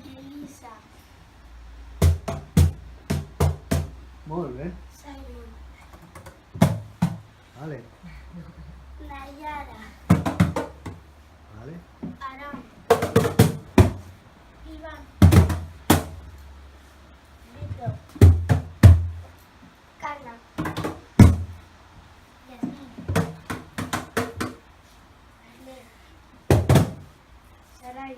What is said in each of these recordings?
Elisa. Molt bé. Simon. Vale. Nayara. Vale. Aram. Iván. Víctor. Carla. Yasmin. Arlet. Sarai.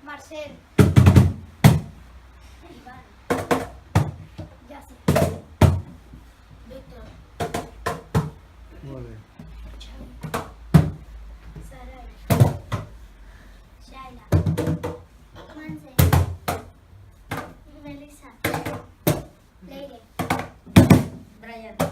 Marcel. Iván. Yasser. Víctor. Molt bé. Xavi. Sarai. Shaila. Manse. Melissa. Leire. Brian.